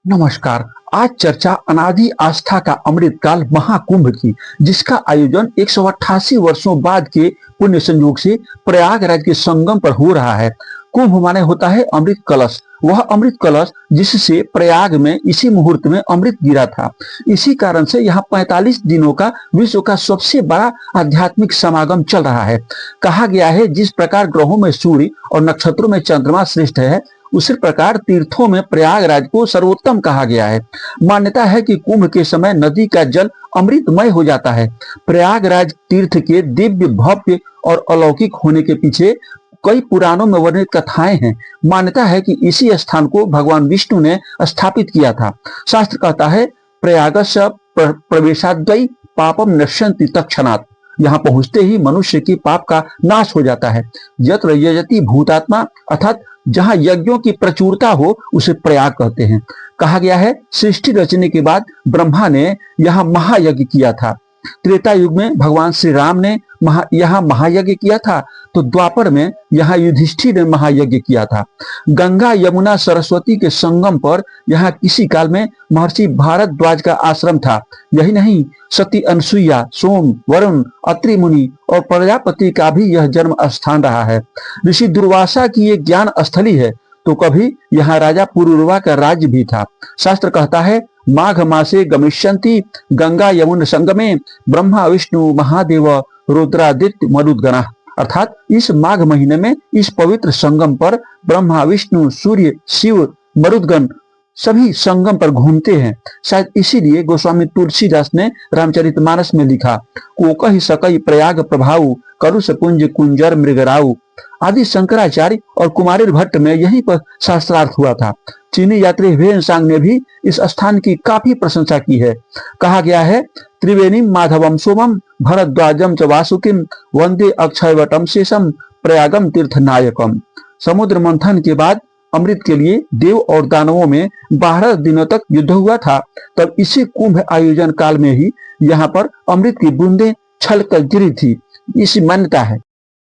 नमस्कार। आज चर्चा अनादि आस्था का अमृतकाल महाकुंभ की, जिसका आयोजन 188 वर्षों बाद के पुण्य संयोग से प्रयागराज के संगम पर हो रहा है। कुंभ माने होता है अमृत कलश, वह अमृत कलश जिससे प्रयाग में इसी मुहूर्त में अमृत गिरा था। इसी कारण से यहाँ 45 दिनों का विश्व का सबसे बड़ा आध्यात्मिक समागम चल रहा है। कहा गया है, जिस प्रकार ग्रहों में सूर्य और नक्षत्रों में चंद्रमा श्रेष्ठ है, उसी प्रकार तीर्थों में प्रयागराज को सर्वोत्तम कहा गया है। मान्यता है कि कुंभ के समय नदी का जल अमृतमय हो जाता है। प्रयागराज तीर्थ के दिव्य, भव्य और अलौकिक होने के पीछे कई पुराणों में वर्णित कथाएं हैं। मान्यता है कि इसी स्थान को भगवान विष्णु ने स्थापित किया था। शास्त्र कहता है, प्रयागस्य प्रवेशाद्वै पापम नश्यन्ति तत्क्षणात्। यहाँ पहुंचते ही मनुष्य की पाप का नाश हो जाता है। यत्र यजति भूतात्मा, अर्थात जहाँ यज्ञों की प्रचुरता हो उसे प्रयाग कहते हैं। कहा गया है, सृष्टि रचने के बाद ब्रह्मा ने यहाँ महायज्ञ किया था। त्रेता युग में भगवान श्री राम ने यहाँ महायज्ञ किया था, तो द्वापर में यहाँ युधिष्ठिर ने महायज्ञ किया था। गंगा यमुना सरस्वती के संगम पर यहाँ किसी काल में महर्षि भारद्वाज का आश्रम था। यही नहीं, सती अनसुईया, सोम, वरुण, अत्रि मुनि और प्रजापति का भी यह जन्म स्थान रहा है। ऋषि दुर्वासा की ये ज्ञान स्थली है, तो कभी यहाँ राजा पुरुरवा का राज्य भी था। शास्त्र कहता है, माघ मासे गमिष्यन्ति गंगा यमुन संगमे ब्रह्मा विष्णु महादेव रुद्रादित्य मरुद्गणा। अर्थात इस माघ महीने में इस पवित्र संगम पर ब्रह्मा विष्णु सूर्य शिव मरुद्गण सभी संगम पर घूमते हैं। शायद इसीलिए गोस्वामी तुलसीदास ने रामचरितमानस में लिखा, कोकहि सकई प्रयाग प्रभाऊ करुष कुंज कुंजर मृगराऊ। आदि शंकराचार्य और कुमारिल भट्ट में यही पर शास्त्रार्थ हुआ था। चीनी यात्री ह्वेनसांग ने भी इस स्थान की काफी प्रशंसा की है। कहा गया है, त्रिवेणीम माधवम सोमम भरद्वाजम च वासुकिम वंदे अक्षयवटम शेषम प्रयागम तीर्थ नायकम। समुद्र मंथन के बाद अमृत के लिए देव और दानवों में 12 दिनों तक युद्ध हुआ था। तब इसी कुंभ आयोजन काल में ही यहाँ पर अमृत की बूंदें छलक गिरी थी, इसी मान्यता है।